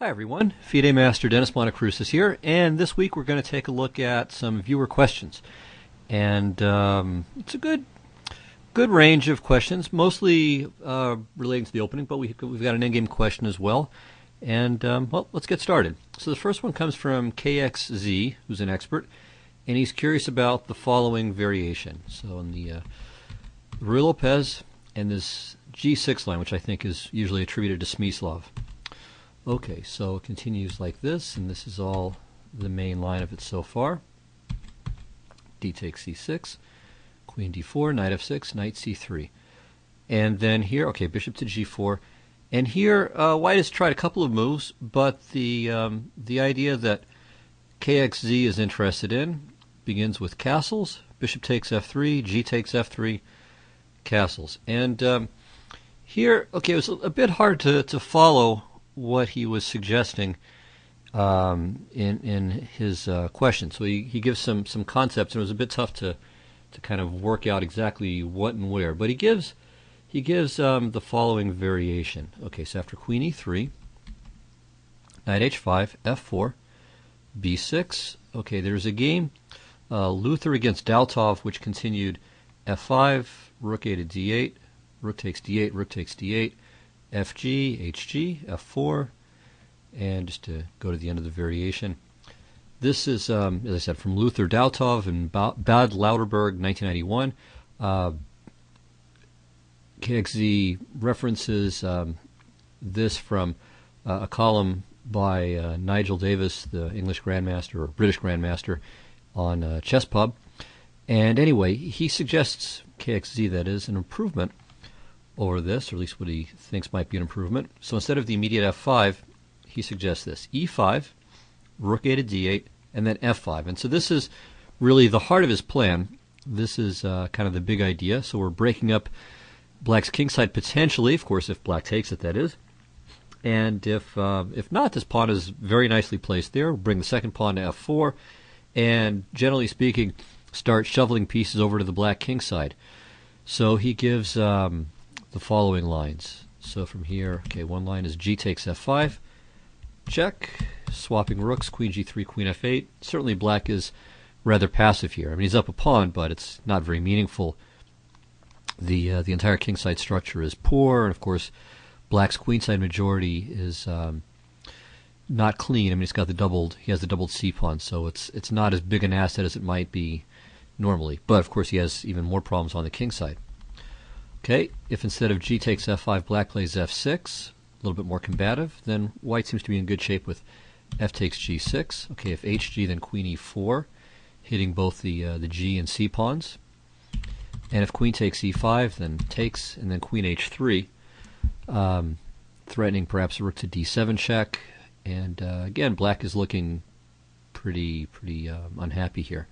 Hi everyone, FIDE Master Dennis Monokroussos here, and this week we're going to take a look at some viewer questions. And it's a good range of questions, mostly relating to the opening, but we've got an in-game question as well. And, well, let's get started. So the first one comes from KXZ, who's an expert, and he's curious about the following variation. So in the Ruy Lopez and this G6 line, which I think is usually attributed to Smyslov. Okay, so it continues like this, and this is all the main line of it so far. D takes C6, Queen D4, Knight F6, Knight C3. And then here, okay, Bishop to G4. And here, White has tried a couple of moves, but the idea that KXZ is interested in begins with castles. Bishop takes F3, G takes F3, castles. And here, okay, it was a bit hard to follow what he was suggesting in his question. So he gives some concepts, and it was a bit tough to kind of work out exactly what and where. But he gives the following variation. Okay, so after Queen E3, Knight H5, F4, B6. Okay, there's a game, Luther against Daltov, which continued F5, Rook A to D8, Rook takes D8, Rook takes D8, FG, HG, F4, and just to go to the end of the variation. This is, as I said, from Luther Daltov in Bad Lauterberg, 1991. KXZ references this from a column by Nigel Davis, the English Grandmaster, or British Grandmaster, on ChessPub. And anyway, he suggests, KXZ that is, an improvement over this, or at least what he thinks might be an improvement. So instead of the immediate F5, he suggests this. E5, Rook A to D8, and then F5. And so this is really the heart of his plan. This is kind of the big idea. So we're breaking up Black's kingside potentially, of course, if Black takes it, that is. And if not, this pawn is very nicely placed there. We'll bring the second pawn to F4, and generally speaking, start shoveling pieces over to the Black kingside. So he gives the following lines. So from here, okay, one line is G takes F5, check, swapping rooks, Queen G3, Queen F8. Certainly Black is rather passive here. I mean, he's up a pawn, but it's not very meaningful. The entire kingside structure is poor, and of course, Black's queenside majority is not clean. I mean, he has the doubled C pawn, so it's not as big an asset as it might be normally. But of course, he has even more problems on the kingside. Okay, if instead of G takes F5, Black plays F6, a little bit more combative, then White seems to be in good shape with F takes G6. Okay, if HG, then Queen E4, hitting both the G and C pawns. And if Queen takes E5, then takes, and then Queen H3, threatening perhaps a Rook to D7 check. And again, Black is looking pretty unhappy here.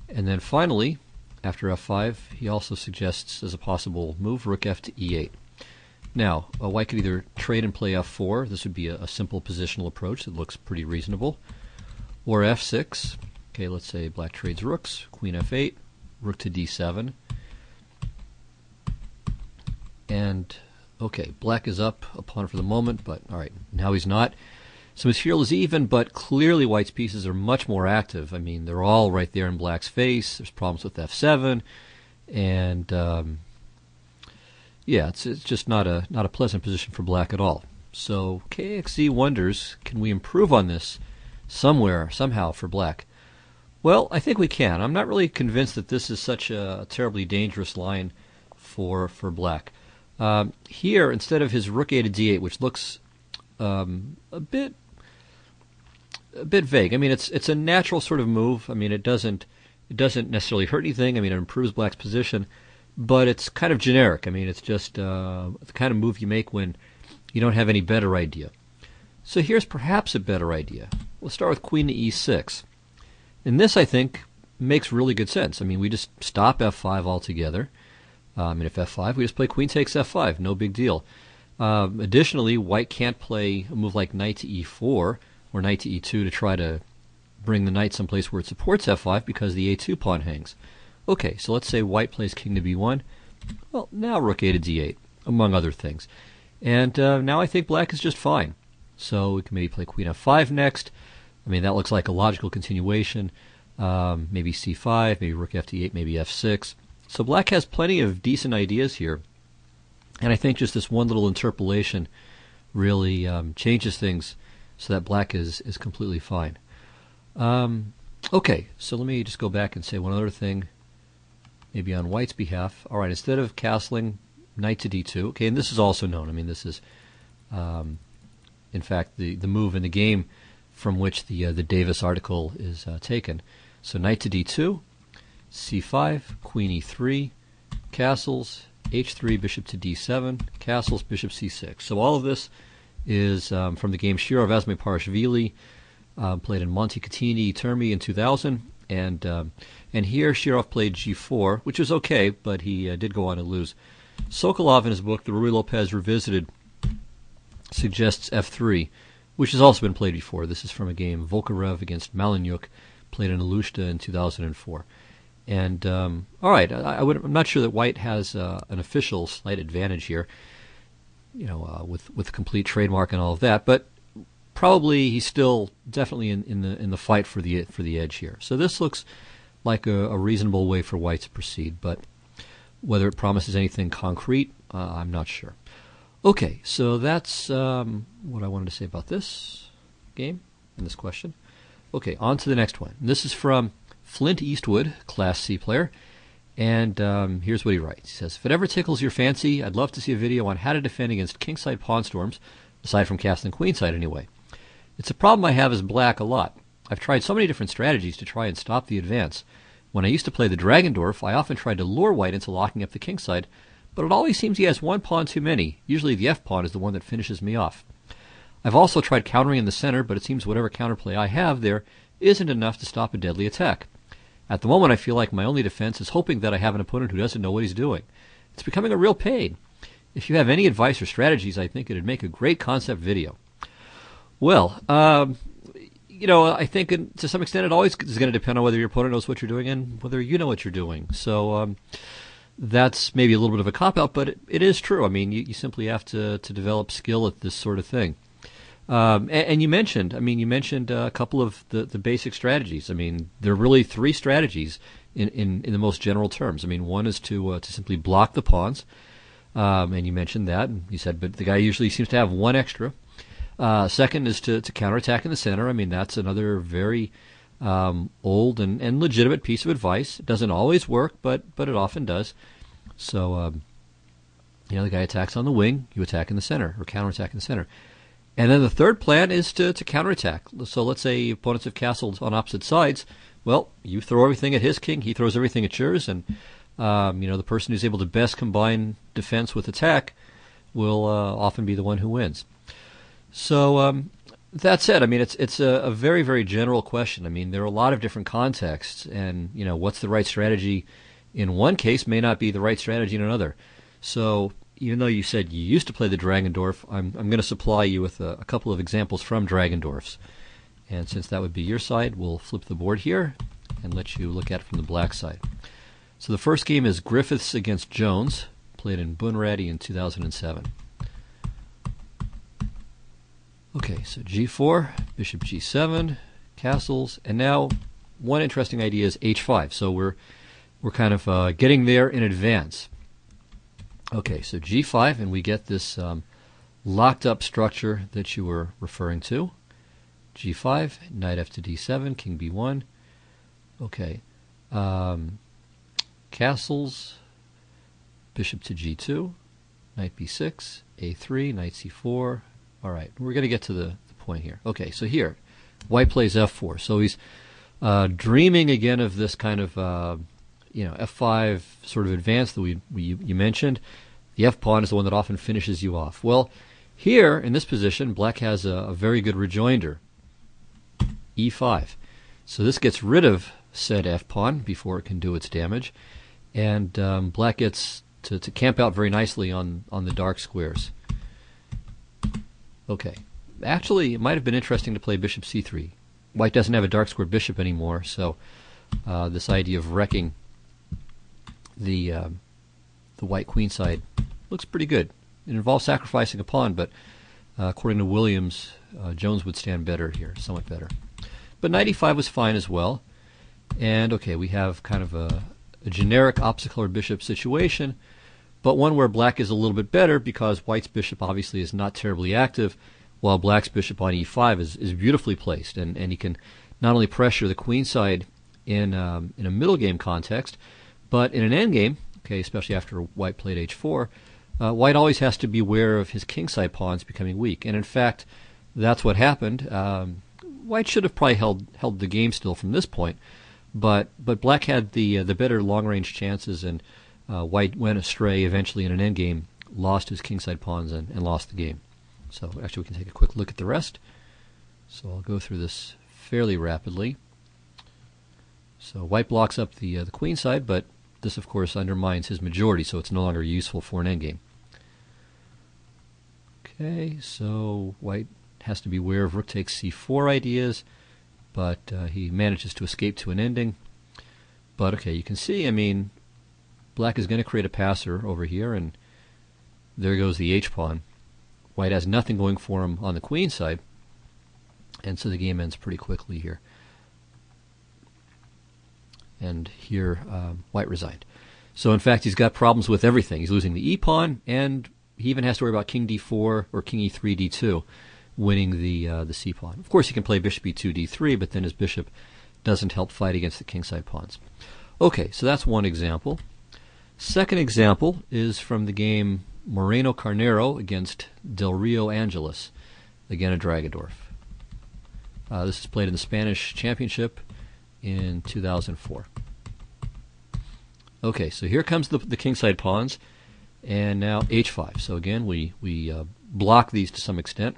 And then finally, after F5, he also suggests as a possible move, Rook F to E8. Now, White could either trade and play F4. This would be a simple positional approach that looks pretty reasonable. Or F6. Okay, let's say Black trades rooks, Queen F8, Rook to D7. And, okay, Black is up a pawn for the moment, but all right, now he's not. So material is even, but clearly White's pieces are much more active. I mean, they're all right there in Black's face. There's problems with F7, and yeah, it's just not a pleasant position for Black at all. So KXZ wonders, can we improve on this somewhere, somehow for Black? Well, I think we can. I'm not really convinced that this is such a terribly dangerous line for Black. Here, instead of his Rook A to D8, which looks a bit vague. I mean, it's a natural sort of move. I mean, it doesn't necessarily hurt anything. I mean, it improves Black's position, but it's kind of generic. I mean, it's just the kind of move you make when you don't have any better idea. So here's perhaps a better idea. We'll start with Queen to E6. And this, I think, makes really good sense. I mean, we just stop F5 altogether. And if F5, we just play Queen takes F5. No big deal. Additionally, White can't play a move like Knight to E4 or Knight to E2 to try to bring the knight someplace where it supports F5 because the A2 pawn hangs. Okay, so let's say White plays King to B1. Well, now Rook A to D8, among other things. And now I think Black is just fine. So we can maybe play queen f5 next. I mean, that looks like a logical continuation. Maybe c5, maybe rook f8, maybe f6. So black has plenty of decent ideas here. And I think just this one little interpolation really changes things so that black is completely fine. Okay, so let me just go back and say one other thing, maybe on white's behalf. All right, instead of castling knight to d2, okay, and this is also known. I mean, this is, in fact, the move in the game from which the Davis article is taken. So knight to d2, c5, queen e3, castles, h3, bishop to d7, castles, bishop c6. So all of this is from the game Shirov Asmey-Parashvili, played in Montecatini Termi in 2000, and here Shirov played g4, which was okay, but he did go on to lose. Sokolov in his book, The Ruy Lopez Revisited, suggests f3, which has also been played before. This is from a game Volkarev against Malenyuk, played in Alushta in 2004. And all right, I'm not sure that white has an official slight advantage here, with complete trademark and all of that, but probably he's still definitely in the fight for the edge here. So this looks like a reasonable way for white to proceed, but whether it promises anything concrete, I'm not sure. Okay, so that's what I wanted to say about this game and this question. Okay, on to the next one. This is from Flint Eastwood, Class C player, and here's what he writes. He says, if it ever tickles your fancy, I'd love to see a video on how to defend against kingside pawn storms, aside from castling queenside anyway. It's a problem I have as black a lot. I've tried so many different strategies to try and stop the advance. When I used to play the Dragendorf, I often tried to lure white into locking up the kingside, but it always seems he has one pawn too many. Usually the f-pawn is the one that finishes me off. I've also tried countering in the center, but it seems whatever counterplay I have there isn't enough to stop a deadly attack. At the moment, I feel like my only defense is hoping that I have an opponent who doesn't know what he's doing. It's becoming a real pain. If you have any advice or strategies, I think it'd make a great concept video. Well, I think to some extent it always is going to depend on whether your opponent knows what you're doing and whether you know what you're doing. So that's maybe a little bit of a cop-out, but it is true. I mean, you simply have to develop skill at this sort of thing. And you mentioned a couple of the basic strategies. I mean, there are really three strategies in the most general terms. I mean, one is to simply block the pawns, and you mentioned that. And you said, but the guy usually seems to have one extra. Second is to counterattack in the center. I mean, that's another very old and legitimate piece of advice. It doesn't always work, but it often does. So, the guy attacks on the wing, you attack in the center, or counterattack in the center. And then the third plan is to counterattack. So let's say opponents have castled on opposite sides. Well, you throw everything at his king, he throws everything at yours, and the person who's able to best combine defense with attack will often be the one who wins. So that said, I mean, it's a very, very general question. I mean, there are a lot of different contexts, and what's the right strategy in one case may not be the right strategy in another. So even though you said you used to play the Dragendorf, I'm going to supply you with a couple of examples from Dragendorfs. And since that would be your side, we'll flip the board here and let you look at it from the black side. So the first game is Griffiths against Jones, played in Bunratty in 2007. Okay, so g4, bishop g7, castles, and now one interesting idea is h5. So we're kind of getting there in advance. Okay, so g5, and we get this locked up structure that you were referring to. g5, knight f to d7, king b1. Okay, castles, bishop to g2, knight b6, a3, knight c4. All right, we're going to get to the point here. Okay, so here, white plays f4. So he's dreaming again of this kind of f5 sort of advance that you mentioned. The f-pawn is the one that often finishes you off. Well, here in this position, black has a very good rejoinder, e5. So this gets rid of said f-pawn before it can do its damage, and black gets to camp out very nicely on the dark squares. Okay, actually, it might have been interesting to play bishop c3. White doesn't have a dark square bishop anymore, so this idea of wrecking the white queen side looks pretty good. It involves sacrificing a pawn, but According to Williams, Jones would stand better here, somewhat better. But knight e5 was fine as well. And okay, we have kind of a generic opposite colored bishop situation, but one where black is a little bit better because white's bishop obviously is not terribly active, while black's bishop on e5 is beautifully placed, and he can not only pressure the queen side in a middle game context, but in an endgame, okay, especially after white played h4, white always has to be aware of his kingside pawns becoming weak. And in fact, that's what happened. White should have probably held the game still from this point, but black had the better long-range chances, and white went astray eventually in an endgame, lost his kingside pawns, and lost the game. So actually we can take a quick look at the rest. So I'll go through this fairly rapidly. So white blocks up the queen side, but this of course undermines his majority, so it's no longer useful for an endgame. Okay, so white has to be aware of rook takes c4 ideas, but he manages to escape to an ending. But okay, you can see, I mean, black is going to create a passer over here, and there goes the h-pawn. White has nothing going for him on the queen side, and so the game ends pretty quickly here. And here, white resigned. So in fact, he's got problems with everything. He's losing the e-pawn, and he even has to worry about king d4 or king e3, d2, winning the c-pawn. Of course, he can play bishop e2, d3, but then his bishop doesn't help fight against the kingside pawns. Okay, so that's one example. Second example is from the game Moreno Carnero against Del Rio Angeles, again a Dragendorf. This is played in the Spanish Championship in 2004. Okay, so here comes the kingside pawns, and now h5. So again, we block these to some extent.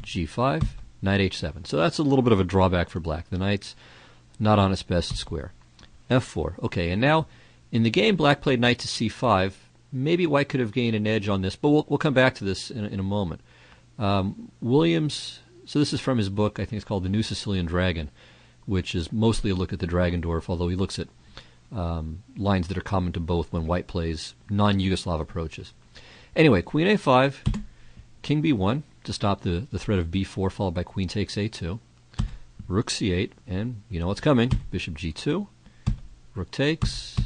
g5, knight h7. So that's a little bit of a drawback for black. The knight's not on its best square. f4. Okay, and now in the game, black played knight to c5. Maybe white could have gained an edge on this, but we'll come back to this in a moment. Williams, so this is from his book, I think it's called The New Sicilian Dragon, which is mostly a look at the Dragendorf, although he looks at lines that are common to both when white plays non-Yugoslav approaches. Anyway, queen a5, king b1 to stop the threat of b4, followed by queen takes a2, rook c8, and you know what's coming, bishop g2, rook takes,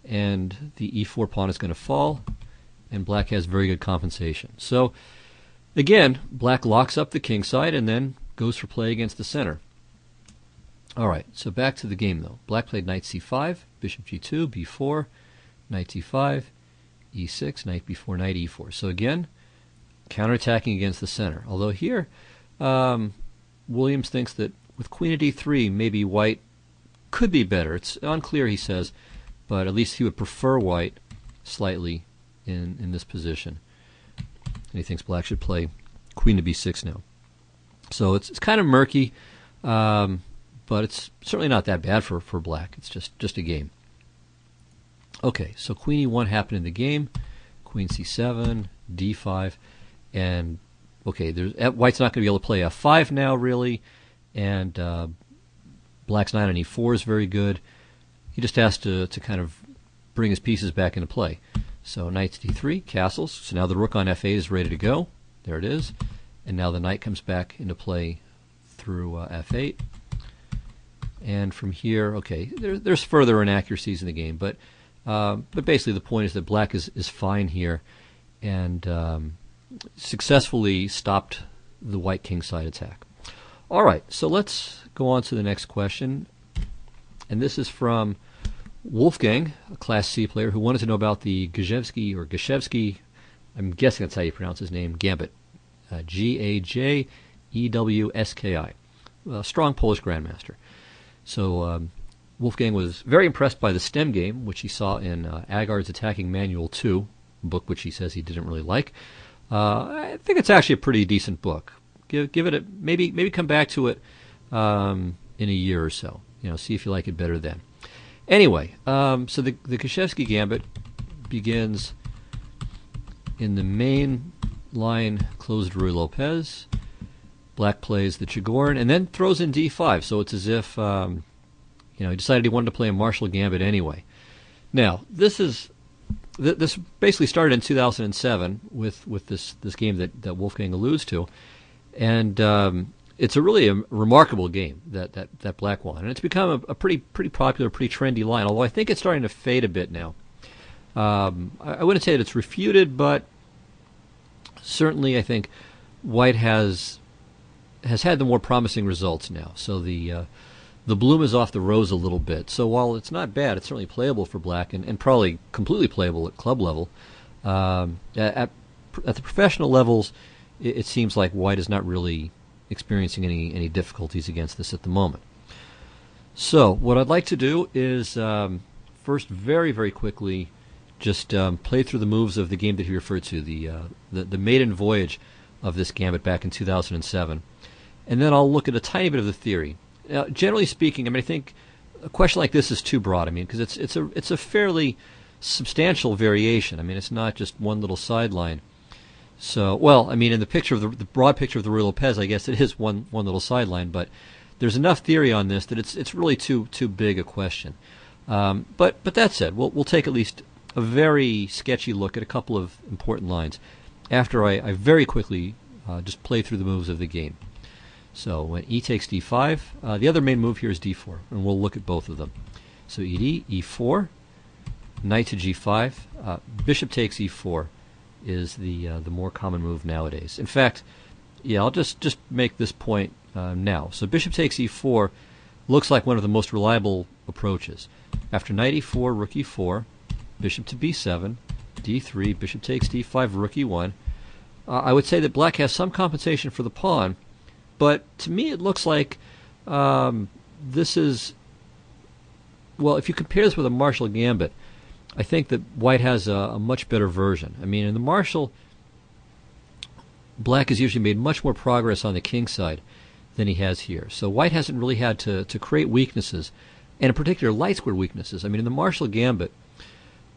and the e4 pawn is going to fall, and black has very good compensation. So again, black locks up the king side and then goes for play against the center. Alright, so back to the game though. Black played knight c5, bishop g2, b4, knight d5, e6, knight b4, knight e4. So again, counterattacking against the center. Although here, Williams thinks that with queen at d3, maybe white could be better. It's unclear, he says, but at least he would prefer white slightly in this position. And he thinks black should play queen to b6 now. So it's kind of murky, but it's certainly not that bad for black. It's just a game. Okay, so queen e1 happened in the game, queen c7, d5, and okay, white's not going to be able to play f5 now really, and black's knight on e4 is very good. He just has to kind of bring his pieces back into play. So knight to d3, castles. So now the rook on f8 is ready to go. There it is. And now the knight comes back into play through f8. And from here, okay, there's further inaccuracies in the game, but basically the point is that black is fine here, and successfully stopped the white kingside attack. All right, so let's go on to the next question, and this is from Wolfgang, a Class C player, who wanted to know about the Gajewski, I'm guessing that's how you pronounce his name, Gambit, Gajewski, a strong Polish grandmaster. So Wolfgang was very impressed by the stem game, which he saw in Agard's Attacking Manual 2, a book which he says he didn't really like. I think it's actually a pretty decent book. Give it maybe come back to it in a year or so. See if you like it better then. Anyway, so the Gajewski Gambit begins in the main line, closed Ruy Lopez. Black plays the Chigorin and then throws in d5. So it's as if he decided he wanted to play a Marshall Gambit anyway. Now, this is this basically started in 2007 with this game that Wolfgang alludes to, and it's a really remarkable game that Black won, and it's become a pretty popular, pretty trendy line. Although I think it's starting to fade a bit now. I wouldn't say that it's refuted, but certainly I think White has had the more promising results now. So the bloom is off the rose a little bit. So while it's not bad, it's certainly playable for Black, and probably completely playable at club level. At the professional levels, it seems like White is not really experiencing any difficulties against this at the moment. So what I'd like to do is first, very, very quickly, just play through the moves of the game that he referred to, the maiden voyage of this gambit back in 2007, and then I'll look at a tiny bit of the theory. Now, generally speaking, I mean, I think a question like this is too broad. I mean, because it's a fairly substantial variation. I mean, it's not just one little sideline. So, well, I mean, in the picture of the broad picture of the Ruy Lopez, I guess it is one little sideline, but there's enough theory on this that it's really too big a question. But that said, we'll take at least a very sketchy look at a couple of important lines after I very quickly just play through the moves of the game. So when e takes d5, the other main move here is d4, and we'll look at both of them. So ed, e4, knight to g5, bishop takes e4 is the more common move nowadays. In fact, yeah, I'll just make this point now. So bishop takes e4 looks like one of the most reliable approaches. After knight e4, rook e4, bishop to b7, d3, bishop takes d5, rook e1. I would say that Black has some compensation for the pawn, but to me it looks like this is, well, if you compare this with a Marshall Gambit, I think that White has a much better version. I mean, in the Marshall, Black has usually made much more progress on the king side than he has here. So White hasn't really had to create weaknesses, and in particular light square weaknesses. I mean, in the Marshall Gambit,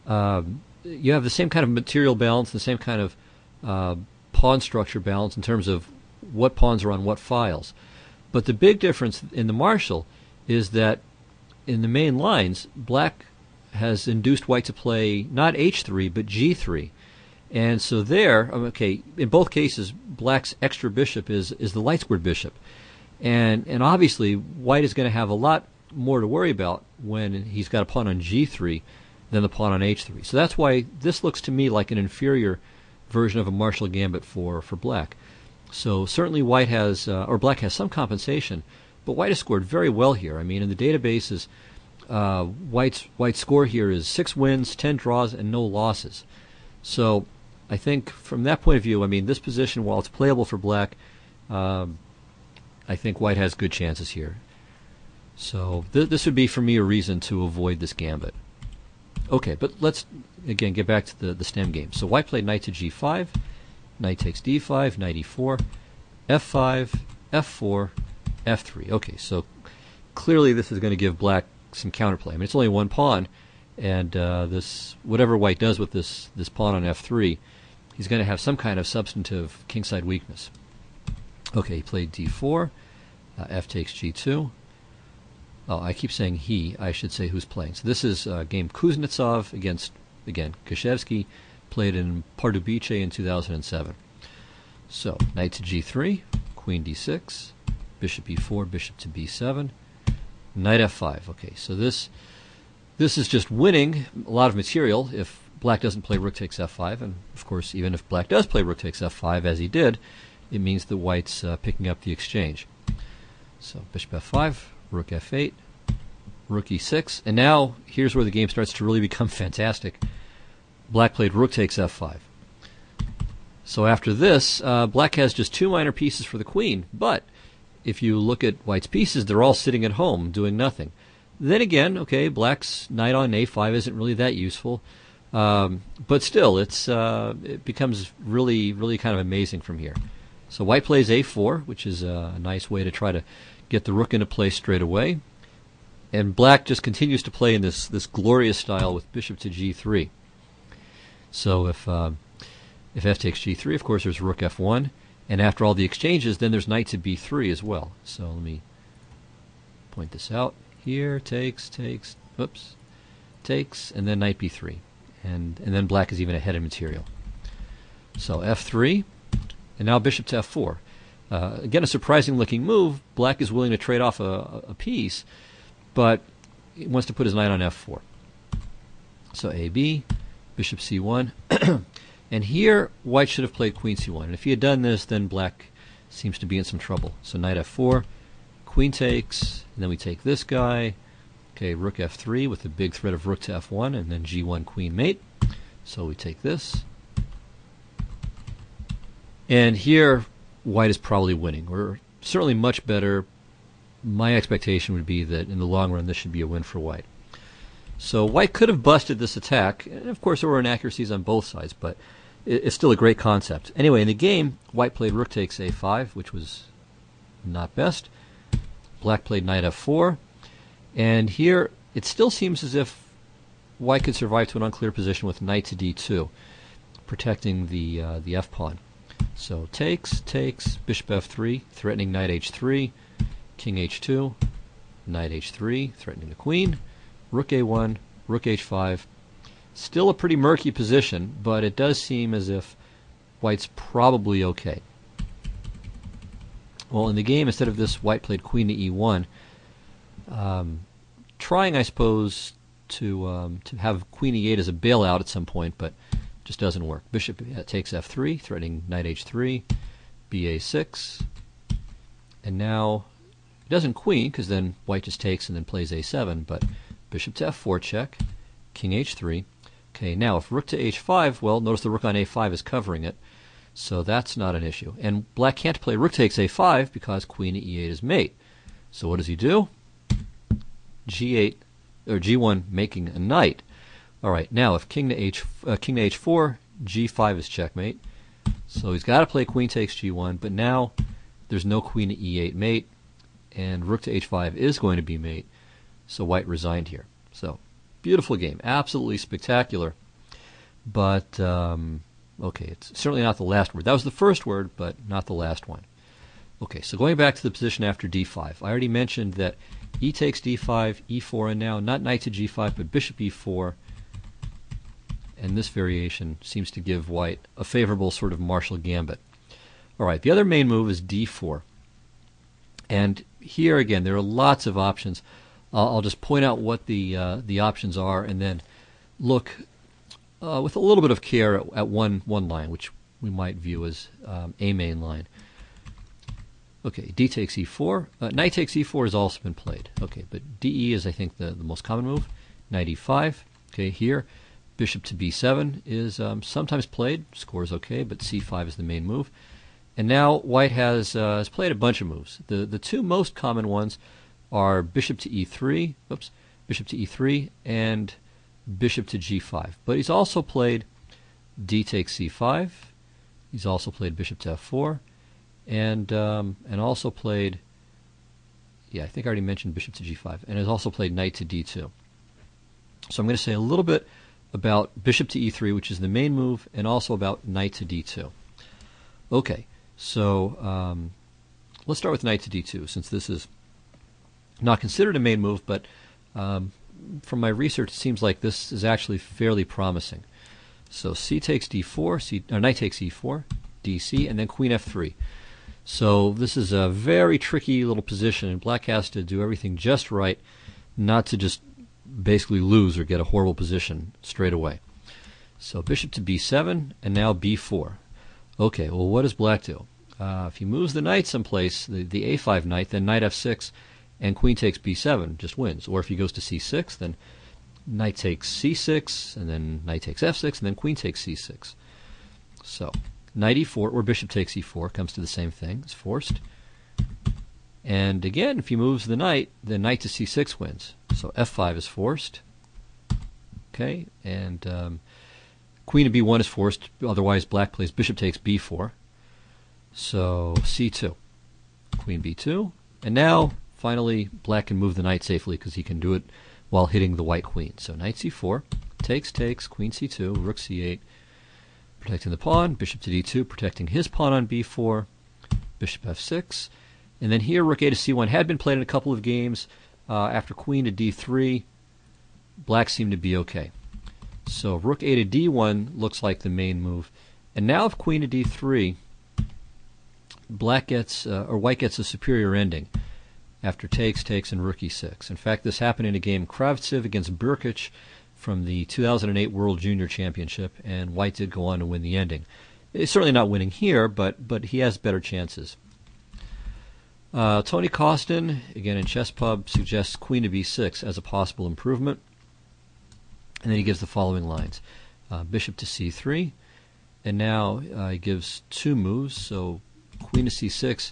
you have the same kind of material balance, the same kind of pawn structure balance in terms of what pawns are on what files. But the big difference in the Marshall is that in the main lines, Black has induced White to play not h3 but g3, and so there, okay, in both cases, Black's extra bishop is the light squared bishop, and obviously White is going to have a lot more to worry about when he's got a pawn on g3 than the pawn on h3. So that's why this looks to me like an inferior version of a Marshall Gambit for Black. So certainly White has, or Black has some compensation, but White has scored very well here. I mean, in the databases, White's score here is 6 wins, 10 draws, and no losses. So I think from that point of view, I mean, this position, while it's playable for Black, I think White has good chances here. So this would be, for me, a reason to avoid this gambit. Okay, but let's, again, get back to the stem game. So White played knight to g5, knight takes d5, knight e4, f5, f4, f3. Okay, so clearly this is going to give Black some counterplay. I mean, it's only one pawn, and this, whatever White does with this pawn on f3, he's going to have some kind of substantive kingside weakness. Okay, he played d4, f takes g2. Oh, I keep saying he. I should say who's playing. So this is game Kuznetsov against, again, Kashevsky, played in Pardubice in 2007. So knight to g3, queen d6, bishop e4, bishop to b7, knight f5. Okay, so this is just winning a lot of material if Black doesn't play rook takes f5, and of course even if Black does play rook takes f5, as he did, it means that White's picking up the exchange. So bishop f5, rook f8, rook e6, and now here's where the game starts to really become fantastic. Black played rook takes f5. So after this, Black has just 2 minor pieces for the queen, but if you look at White's pieces, they're all sitting at home doing nothing. Then again, okay, Black's knight on a5 isn't really that useful, but still, it becomes really, really kind of amazing from here. So White plays a4, which is a nice way to try to get the rook into place straight away, and Black just continues to play in this glorious style with bishop to g3. So if f takes g3, of course, there's rook f1, and after all the exchanges, then there's knight to b3 as well. So let me point this out here. Takes, and then knight b3. and then black is even ahead in material. So f3, and now bishop to f4. Again, a surprising looking move. Black is willing to trade off a piece, but he wants to put his knight on f4. So ab, bishop c1, and here white should have played queen c1. And if he had done this, then black seems to be in some trouble. So knight f4, queen takes, and then we take this guy. Okay, rook f3 with the big threat of rook to f1, and then g1 queen mate. So we take this. And here, white is probably winning, or certainly much better. My expectation would be that in the long run, this should be a win for white. So white could have busted this attack, and of course there were inaccuracies on both sides, but it's still a great concept. Anyway, in the game, white played rook takes a5, which was not best. Black played knight f4, and here it still seems as if white could survive to an unclear position with knight to d2, protecting the f-pawn. So takes, bishop f3, threatening knight h3, king h2, knight h3, threatening the queen, rook a1, rook h5. Still a pretty murky position, but it does seem as if white's probably okay. Well, in the game, instead of this, white played queen to e1, trying, I suppose, to have queen e8 as a bailout at some point, but just doesn't work. Bishop takes f3, threatening knight h3, ba6, and now it doesn't queen, because then white just takes and then plays a7, but bishop to f4 check, king h3. Okay, now if rook to h5, well, notice the rook on a5 is covering it, so that's not an issue. And black can't play rook takes a5 because queen to e8 is mate. So what does he do? g8, or g1 making a knight. All right, now if king to h4, g5 is checkmate. So he's got to play queen takes g1, but now there's no queen to e8 mate, and rook to h5 is going to be mate. So white resigned here. So beautiful game, absolutely spectacular. But okay, it's certainly not the last word. That was the first word, but not the last one. Okay, so going back to the position after d5, I already mentioned that e takes d5, e4, and now not knight to g5, but bishop e4. And this variation seems to give white a favorable sort of Marshall gambit. All right, the other main move is d4. And here again, there are lots of options. I'll just point out what the options are, and then look with a little bit of care at one line, which we might view as a main line. Okay, d takes e4. Knight takes e4 has also been played. Okay, but de is, I think, the most common move. Knight e5. Okay, here, bishop to b7 is sometimes played. Score is okay, but c5 is the main move. And now white has played a bunch of moves. The two most common ones are bishop to e3, bishop to e3, and bishop to g5. But he's also played d takes c5. He's also played bishop to f4, and also played, I think I already mentioned bishop to g5, and has also played knight to d2. So I'm going to say a little bit about bishop to e3, which is the main move, and also about knight to d2. Okay, so let's start with knight to d2, since this is not considered a main move, but from my research, it seems like this is actually fairly promising. So c takes d4, knight takes e4, dc, and then queen f3. So this is a very tricky little position, and black has to do everything just right, not to just basically lose or get a horrible position straight away. So bishop to b7, and now b4. Okay, well, what does black do? If he moves the knight someplace, the a5 knight, then knight f6, and queen takes b7, just wins. Or if he goes to c6, then knight takes c6, and then knight takes f6, and then queen takes c6. So knight e4, or bishop takes e4, comes to the same thing. It's forced. And again, if he moves the knight, then knight to c6 wins. So f5 is forced. Okay, and queen to b1 is forced. Otherwise, black plays bishop takes b4. So c2, queen b2, and now finally black can move the knight safely because he can do it while hitting the white queen. So knight c4, takes, queen c2, rook c8, protecting the pawn, bishop to d2, protecting his pawn on b4, bishop f6, and then here rook a to c1 had been played in a couple of games. After queen to d3, black seemed to be okay. So rook a to d1 looks like the main move. And now if queen to d3, white gets a superior ending after takes, and rook e6. In fact, this happened in a game Kravtsev against Burkic from the 2008 World Junior Championship, and white did go on to win the ending. He's certainly not winning here, but he has better chances. Tony Costin, again in Chess Pub, suggests queen to b6 as a possible improvement. And then he gives the following lines. Bishop to c3. And now he gives two moves. So queen to c6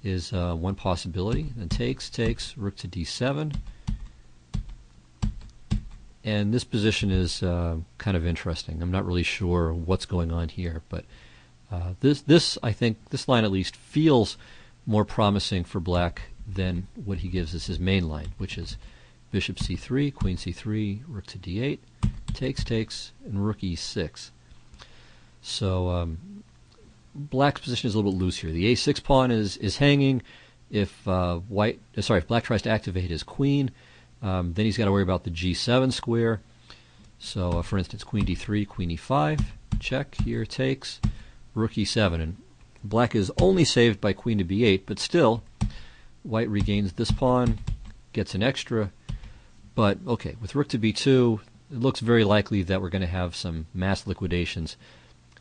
is one possibility. Then takes, rook to d7. And this position is kind of interesting. I'm not really sure what's going on here, but this I think this line at least feels more promising for black than what he gives as his main line, which is bishop c3, queen c3, rook to d8, takes, and rook e6. So black's position is a little bit loose here. The a6 pawn is hanging. If black tries to activate his queen, then he's got to worry about the g7 square. So, for instance, queen d3, queen e5, check, here takes, rook e7. And black is only saved by queen to b8, but still, white regains this pawn, gets an extra. But, okay, with rook to b2, it looks very likely that we're going to have some mass liquidations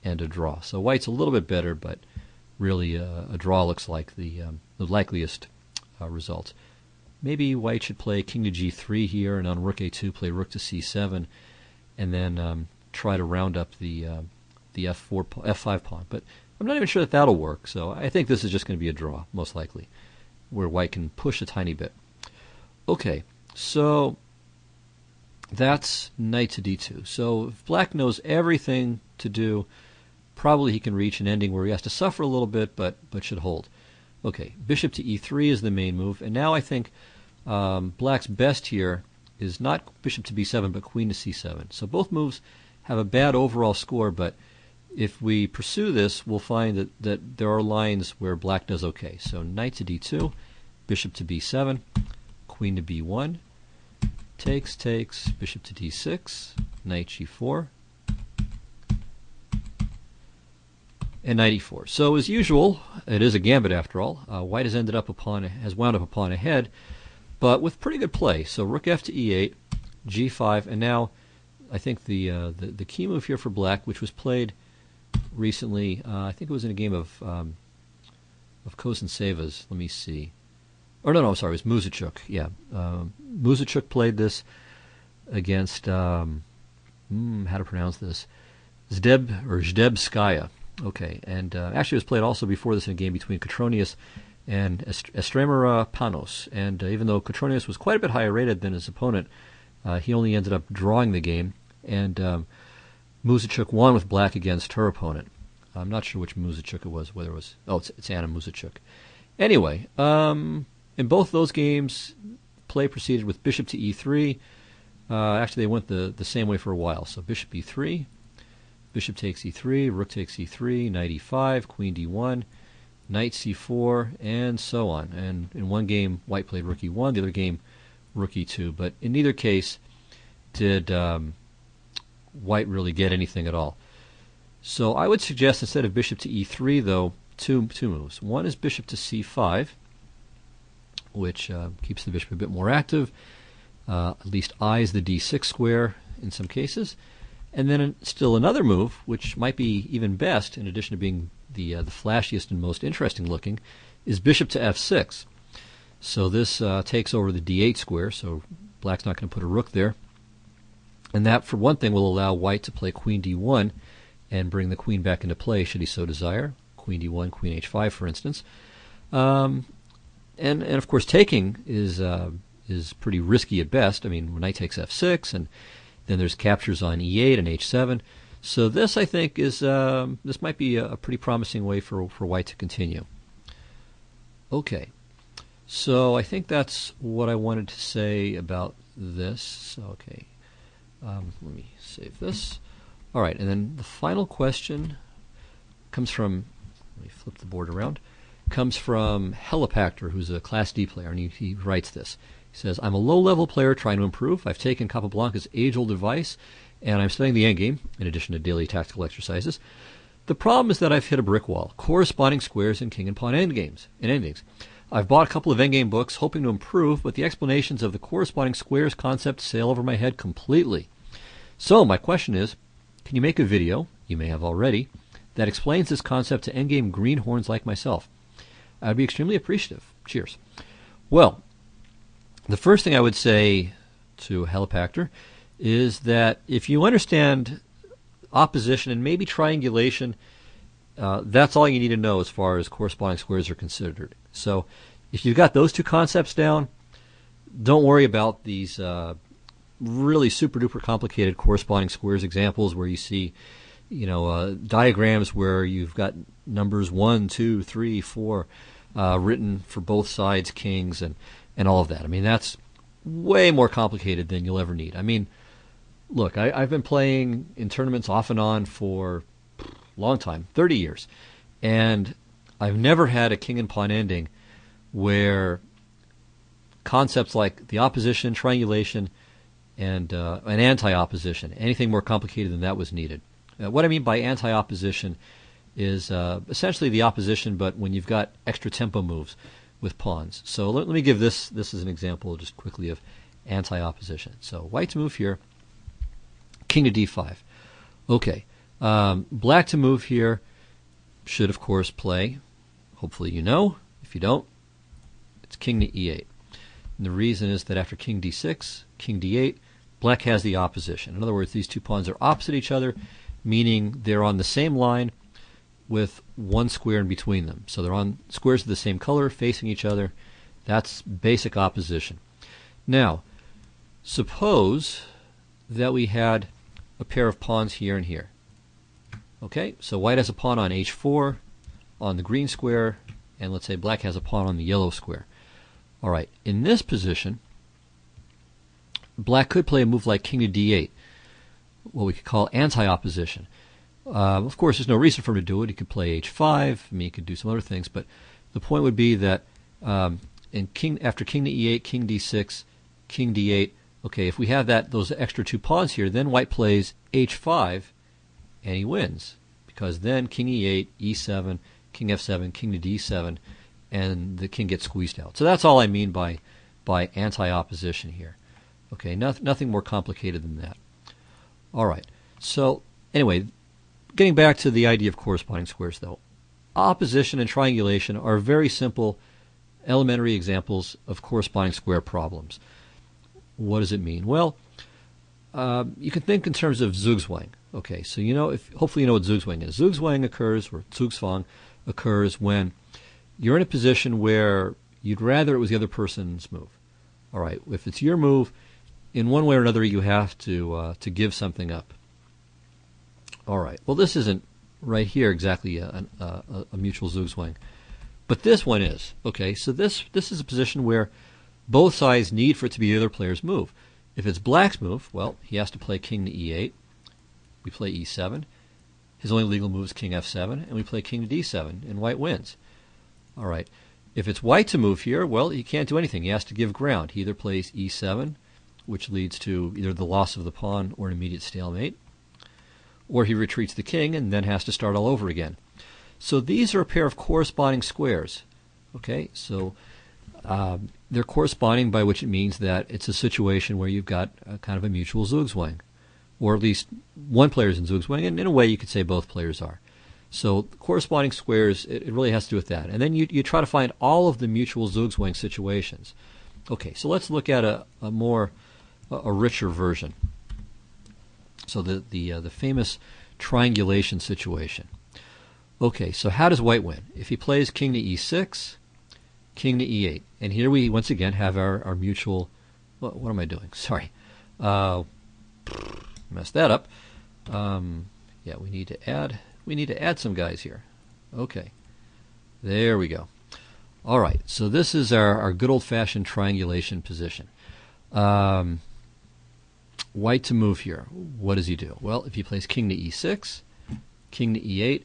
and a draw. So white's a little bit better, but really a draw looks like the likeliest result. Maybe white should play king to g3 here, and on rook a2 play rook to c7, and then try to round up the f5 pawn. But I'm not even sure that that'll work, so I think this is just going to be a draw, most likely, where white can push a tiny bit. Okay, so that's knight to d2. So if black knows everything to do, probably he can reach an ending where he has to suffer a little bit, but should hold. Okay, bishop to e3 is the main move, and now I think black's best here is not bishop to b7, but queen to c7. So both moves have a bad overall score, but if we pursue this, we'll find that there are lines where black does okay. So knight to d2, bishop to b7, queen to b1, takes, bishop to d6, knight g4, and knight e4. So as usual, it is a gambit after all. White has wound up a pawn ahead, but with pretty good play. So rook f to e8, g5, and now I think the key move here for black, which was played recently, I think it was in a game of Kosintsevas. Let me see. Or no, I'm sorry, it was Muzichuk. Yeah, Muzichuk played this against how to pronounce this? Zdebskaya. Okay, and actually it was played also before this in a game between Kotronius and Estremera Panos. And even though Kotronius was quite a bit higher rated than his opponent, he only ended up drawing the game, and Muzichuk won with black against her opponent. I'm not sure which Muzichuk it was, whether it was... Oh, it's Anna Muzichuk. Anyway, in both those games, play proceeded with bishop to e3. Actually, they went the same way for a while. So bishop e3, bishop takes e3, rook takes e3, knight e5, queen d1, knight c4, and so on. And in one game, white played rook e1, the other game, rook e2. But in neither case did white really get anything at all. So I would suggest instead of bishop to e3, though, two moves. One is bishop to c5, which keeps the bishop a bit more active, at least eyes the d6 square in some cases. And then still another move, which might be even best, in addition to being the flashiest and most interesting looking, is bishop to f6. So this takes over the d8 square, so black's not going to put a rook there. And that, for one thing, will allow white to play queen d1 and bring the queen back into play, should he so desire. Queen d1, queen h5, for instance. And of course, taking is pretty risky at best. I mean, when knight takes f6, and then there's captures on e8 and h7. So this, I think, is this might be a pretty promising way for white to continue. Okay, so I think that's what I wanted to say about this. So, okay, let me save this. All right, and then the final question comes from, let me flip the board around, comes from Helipactor, who's a Class D player, and he writes this. He says, I'm a low-level player trying to improve. I've taken Capablanca's age-old advice and I'm studying the endgame in addition to daily tactical exercises. The problem is that I've hit a brick wall, corresponding squares in king and pawn endgames. I've bought a couple of endgame books hoping to improve, but the explanations of the corresponding squares concept sail over my head completely. So my question is, can you make a video, you may have already, that explains this concept to endgame greenhorns like myself? I'd be extremely appreciative. Cheers. Well, the first thing I would say to Helipactor is that if you understand opposition and maybe triangulation, that's all you need to know as far as corresponding squares are considered. So if you've got those two concepts down, don't worry about these really super duper complicated corresponding squares examples where you see diagrams where you've got numbers 1, 2, 3, 4 written for both sides, kings, and all of that. I mean, that's way more complicated than you'll ever need. I mean, look, I've been playing in tournaments off and on for a long time, 30 years, and I've never had a king and pawn ending where concepts like the opposition, triangulation, and an anti-opposition, anything more complicated than that was needed. What I mean by anti-opposition is essentially the opposition, but when you've got extra tempo moves with pawns. So let me give this as an example just quickly of anti-opposition. So white to move here, king to d5. Okay, black to move here should, of course, play, hopefully you know. If you don't, it's king to e8. And the reason is that after king d6, king d8, black has the opposition. In other words, these two pawns are opposite each other, meaning they're on the same line with one square in between them. So they're on squares of the same color facing each other. That's basic opposition. Now, suppose that we had a pair of pawns here and here. Okay, so white has a pawn on h4 on the green square, and let's say black has a pawn on the yellow square. All right, in this position, black could play a move like king to d8, what we could call anti-opposition. Of course, there's no reason for him to do it. He could play h5. I mean, he could do some other things, but the point would be that after king to e8, king d6, king d8. Okay, if we have those extra two pawns here, then white plays h5, and he wins, because then king e8, e7, king f7, king to d7, and the king gets squeezed out. So that's all I mean by anti-opposition here. Okay, nothing more complicated than that. All right. So anyway, getting back to the idea of corresponding squares, though, opposition and triangulation are very simple, elementary examples of corresponding square problems. What does it mean? Well, you can think in terms of Zugzwang. Okay, so hopefully you know what Zugzwang is. Zugzwang occurs, or Zugzwang occurs, when you're in a position where you'd rather it was the other person's move. All right, if it's your move, in one way or another you have to give something up. All right, well, this isn't right here exactly a mutual Zugzwang, but this one is. Okay, so this is a position where both sides need for it to be the other player's move. If it's black's move, well, he has to play king to e8. We play e7. His only legal move is king f7, and we play king to d7, and white wins. All right. If it's white to move here, well, he can't do anything. He has to give ground. He either plays e7, which leads to either the loss of the pawn or an immediate stalemate, or he retreats the king and then has to start all over again. So these are a pair of corresponding squares. Okay, so they're corresponding, by which it means that it's a situation where you've got a kind of a mutual Zugzwang, or at least one player is in Zugzwang, and in a way you could say both players are. So corresponding squares, it really has to do with that. And then you try to find all of the mutual Zugzwang situations. Okay, so let's look at a richer version. So the famous triangulation situation. Okay, so how does white win? If he plays king to e6, king to e8, and here we once again have our mutual. What am I doing? Sorry, messed that up. Yeah, we need to add some guys here. Okay, there we go. All right, so this is our good old-fashioned triangulation position. White to move here. What does he do? Well, if he plays king to e6, king to e8,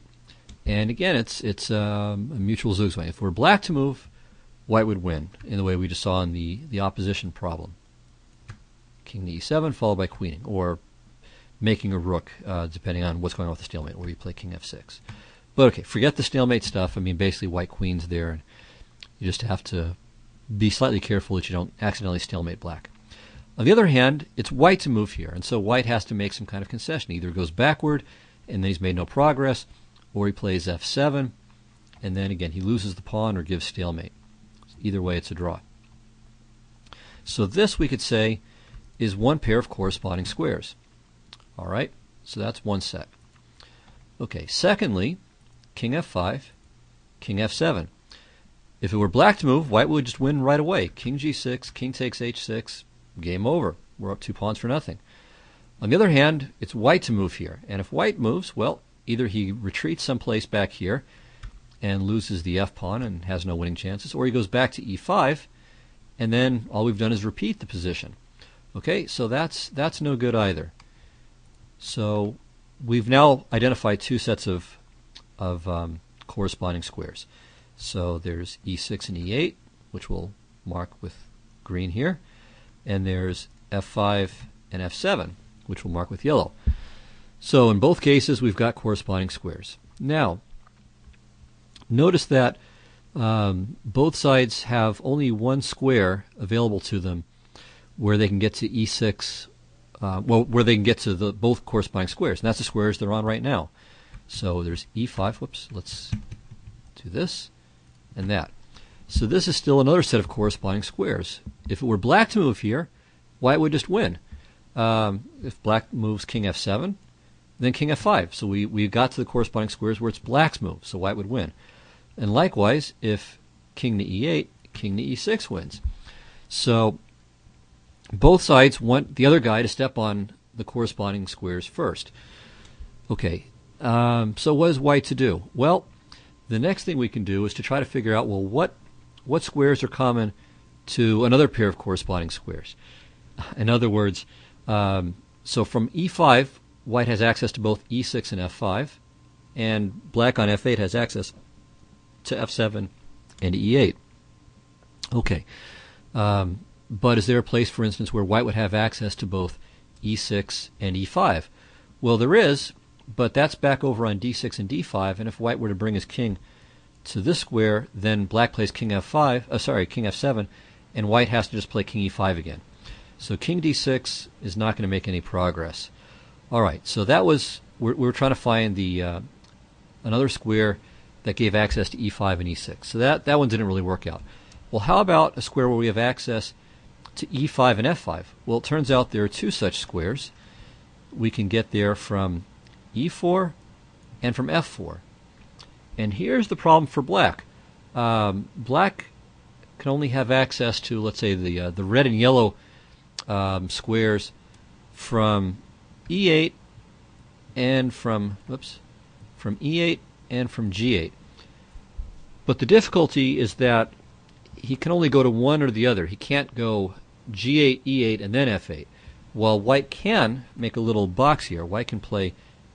and again it's a mutual Zugzwang. If we're black to move, white would win in the way we just saw in the opposition problem. King to e7 followed by queening, or making a rook, depending on what's going on with the stalemate, where you play king f6. But okay, forget the stalemate stuff. I mean, basically white queen's there, and you just have to be slightly careful that you don't accidentally stalemate black. On the other hand, it's white to move here, and so white has to make some kind of concession. Either goes backward, and then he's made no progress, or he plays f7, and then again he loses the pawn or gives stalemate. Either way, it's a draw. So this, we could say, is one pair of corresponding squares. All right, so that's one set. Okay, secondly, king f5, king f7. If it were black to move, white would just win right away. King g6, king takes h6, game over. We're up 2 pawns for nothing. On the other hand, it's white to move here, and if white moves, well, either he retreats someplace back here and loses the f-pawn and has no winning chances, or he goes back to e5, and then all we've done is repeat the position. Okay, so that's no good either. So we've now identified 2 sets of corresponding squares. So there's e6 and e8, which we'll mark with green here, and there's f5 and f7, which we'll mark with yellow. So in both cases, we've got corresponding squares. Now, notice that both sides have only one square available to them where they can get to e6, where they can get to the both corresponding squares, and that's the squares they're on right now. So there's e5, whoops, let's do this and that. So this is still another set of corresponding squares. If it were black to move here, white would just win. If black moves king f7, then king f5. So we got to the corresponding squares where it's black's move, so white would win. And likewise, if king to e8, king to e6 wins. So both sides want the other guy to step on the corresponding squares first. Okay, so what is white to do? Well, the next thing we can do is to try to figure out, well, what squares are common to another pair of corresponding squares. In other words, so from e5, white has access to both e6 and f5, and black on f8 has access to f7 and e8. Okay, but is there a place, for instance, where white would have access to both e6 and e5? Well, there is, but that's back over on d6 and d5, and if white were to bring his king to this square, then black plays king f7, and white has to just play king e5 again. So king d6 is not going to make any progress. All right, so that was, we're trying to find the another square that gave access to e5 and e6. So that one didn't really work out. Well, how about a square where we have access to e5 and f5? Well, it turns out there are 2 such squares. We can get there from e4 and from f4. And here's the problem for black. Black can only have access to, let's say, the red and yellow squares from e8 and from e8 and from g8. But the difficulty is that he can only go to one or the other. He can't go g8, e8, and then f8. While white can make a little box here. White can play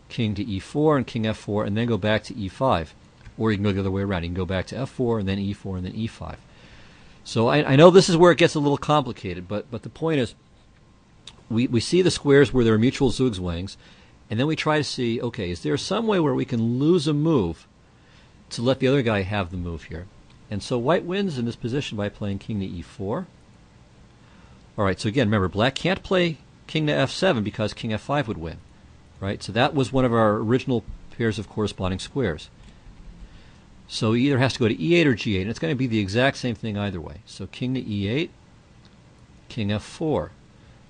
king to e4 and king f4 and then go back to e5. Or you can go the other way around. You can go back to f4 and then e4 and then e5. So I know this is where it gets a little complicated, but the point is we see the squares where there are mutual Zugzwangs, and then we try to see, okay, is there some way where we can lose a move to let the other guy have the move here? And so white wins in this position by playing king to e4. All right, so again, remember, black can't play king to f7 because king f5 would win. Right? So that was one of our original pairs of corresponding squares. So he either has to go to e8 or g8, and it's going to be the exact same thing either way. So king to e8, king f4.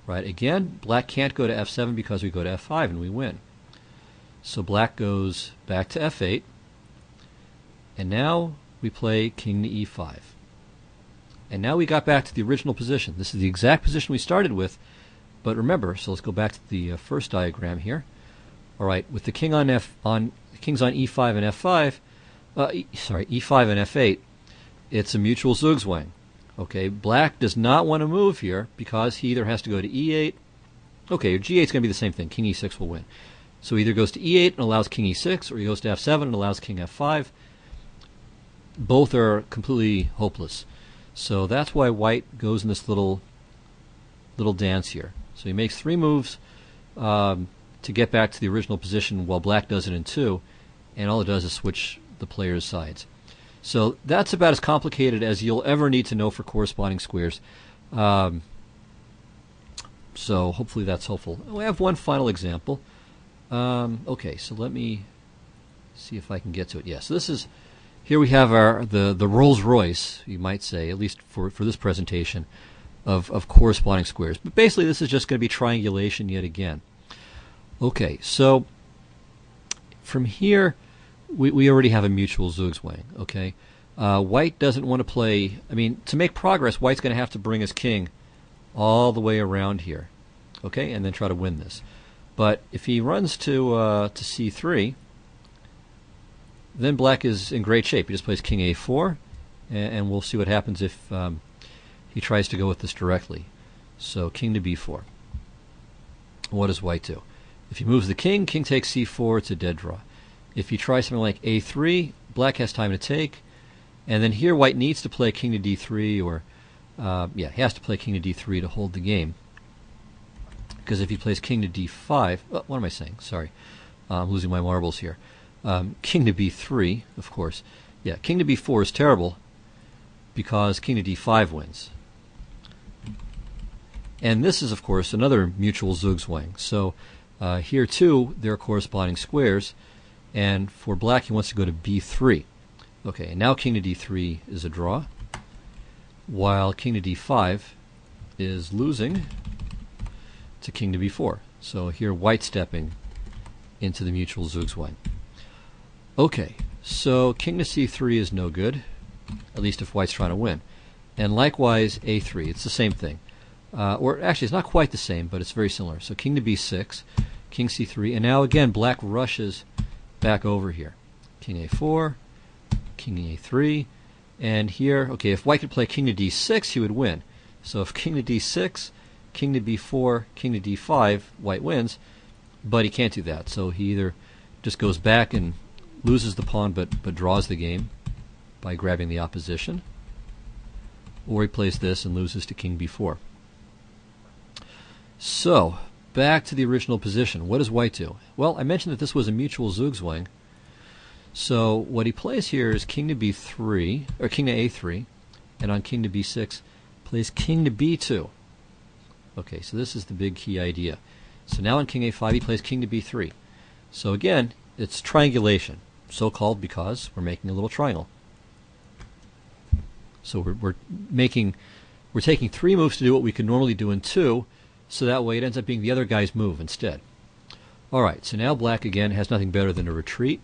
Right? Again, black can't go to f7 because we go to f5 and we win. So black goes back to f8, and now we play king to e5. And now we got back to the original position. This is the exact position we started with, but remember, so let's go back to the first diagram here. All right, with the king on kings on e5 and f5, e5 and f8, it's a mutual Zugzwang. Okay, black does not want to move here because he either has to go to e8. Okay, g8 is going to be the same thing. King e6 will win. So he either goes to e8 and allows king e6, or he goes to f7 and allows king f5. Both are completely hopeless. So that's why white goes in this little dance here. So he makes 3 moves to to get back to the original position while black does it in 2, and all it does is switch the player's sides. So that's about as complicated as you'll ever need to know for corresponding squares. So hopefully that's helpful. We have one final example. Okay, so let me see if I can get to it. Yes, this is, here we have the Rolls Royce, you might say, at least for this presentation, of corresponding squares. But basically this is just going to be triangulation yet again. Okay, so from here we already have a mutual Zugzwang. Okay, White doesn't want to play, I mean, to make progress, White's going to have to bring his king all the way around here, okay, and then try to win this. But if he runs to c3, then black is in great shape. He just plays king a4, and we'll see what happens if he tries to go with this directly. So king to b4. What does white do? If he moves the king, king takes c4, it's a dead draw. If he tries something like a3, black has time to take, and then here white needs to play king to d3, or he has to play king to d3 to hold the game. Because if he plays king to d5, what am I saying? Sorry, I'm losing my marbles here. King to b3, of course. Yeah, king to b4 is terrible because king to d5 wins. And this is, of course, another mutual Zugzwang. So here, too, there are corresponding squares. And for black, he wants to go to b3. Okay, and now king to d3 is a draw, while king to d5 is losing to king to b4. So here, white stepping into the mutual Zugzwang. Okay, so king to c3 is no good, at least if white's trying to win. And likewise, a3, it's the same thing. Or actually, it's not quite the same, but it's very similar. So king to b6, king c3, and now again, black rushes back over here. King a4, king a3, and here, okay, if white could play king to d6, he would win. So if king to d6, king to b4, king to d5, white wins, but he can't do that. So he either just goes back and loses the pawn but draws the game by grabbing the opposition, or he plays this and loses to king b4. So back to the original position. What does white do? Well, I mentioned that this was a mutual Zugzwang. So what he plays here is king to b3, or king to a3, and on king to b6 plays king to b2. Okay, so this is the big key idea. So now on king a5 he plays king to b3. So again, it's triangulation, so called because we're making a little triangle. So we're taking 3 moves to do what we could normally do in 2, so that way it ends up being the other guy's move instead. Alright, so now black again has nothing better than a retreat.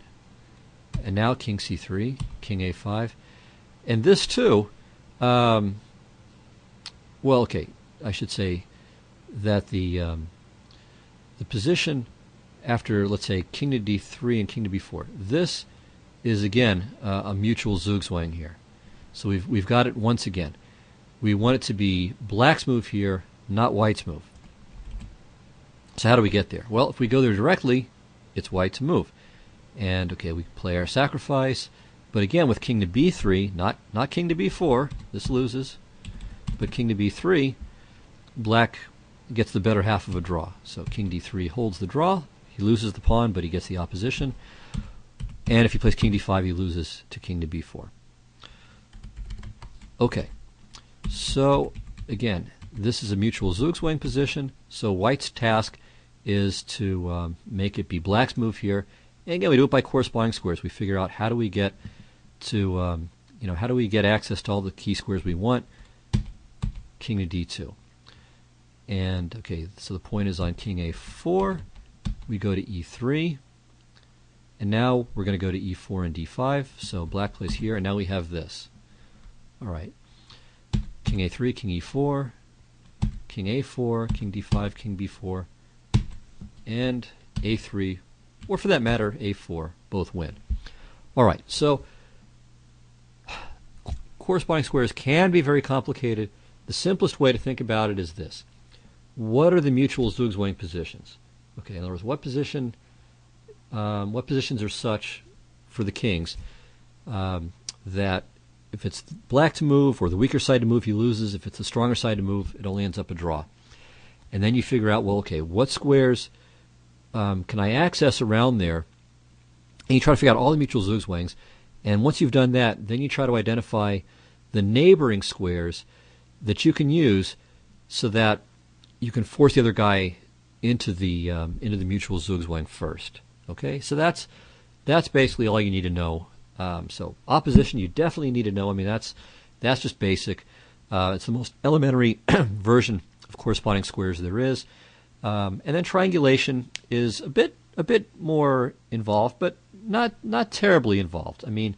And now king c3, king a5. And this too, well, okay, I should say that the position after, let's say, king to d3 and king to b4, this is again a mutual Zugzwang here. So we've got it once again. We want it to be black's move here, not white's move. So how do we get there? Well, if we go there directly, it's white to move. And okay, we play our sacrifice, but again with king to b3, not king to b4, this loses, but king to b3, black gets the better half of a draw. So king d3 holds the draw, he loses the pawn, but he gets the opposition. And if he plays king d5, he loses to king to b4. Okay, so again, this is a mutual Zugzwang position, so white's task is to make it be black's move here. And again, we do it by corresponding squares. We figure out how do we get to, how do we get access to all the key squares we want? King to d2. And okay, so the point is on king a4, we go to e3, and now we're going to go to e4 and d5. So black plays here, and now we have this. All right, king a3, king e4, king a4, king d5, king b4, and a3, or for that matter, a4, both win. All right, so corresponding squares can be very complicated. The simplest way to think about it is this. What are the mutual Zugzwang positions? Okay, in other words, what positions are such for the kings that if it's black to move or the weaker side to move, he loses. If it's the stronger side to move, it only ends up a draw. And then you figure out, well, okay, what squares can I access around there? And you try to figure out all the mutual Zugzwangs. And once you've done that, then you try to identify the neighboring squares that you can use so that you can force the other guy into the mutual Zugzwang first. Okay, so that's basically all you need to know. So opposition, you definitely need to know. I mean, that's just basic. It's the most elementary version of corresponding squares there is. And then triangulation is a bit more involved, but not terribly involved. I mean,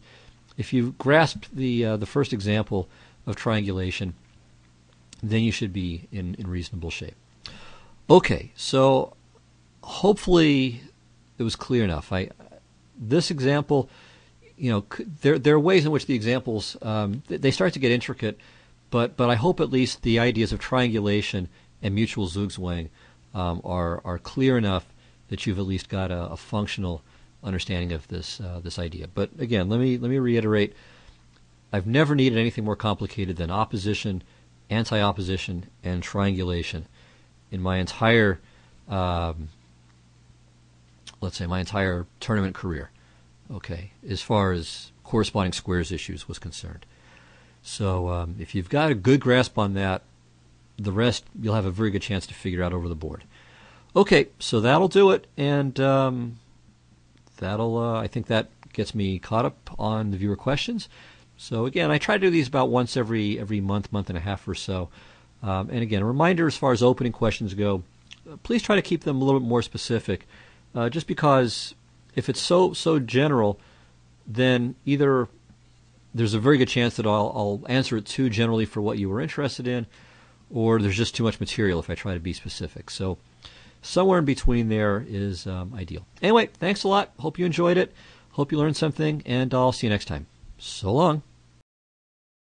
if you grasp the first example of triangulation, then you should be in reasonable shape. Okay, so hopefully it was clear enough. This example, there are ways in which the examples they start to get intricate, but I hope at least the ideas of triangulation and mutual Zugzwang are clear enough that you've at least got a functional understanding of this idea. But again, let me reiterate: I've never needed anything more complicated than opposition, anti-opposition, and triangulation in my entire, let's say, my entire tournament career. Okay, as far as corresponding squares issues was concerned. So if you've got a good grasp on that, the rest you'll have a very good chance to figure out over the board. Okay, so that'll do it, and I think that gets me caught up on the viewer questions. So again, I try to do these about once every month and a half or so. And again, a reminder as far as opening questions go, please try to keep them a little bit more specific, just because if it's so general, then either there's a very good chance that I'll answer it too generally for what you were interested in, or there's just too much material if I try to be specific. So somewhere in between there is ideal. Anyway, thanks a lot. Hope you enjoyed it. Hope you learned something, and I'll see you next time. So long.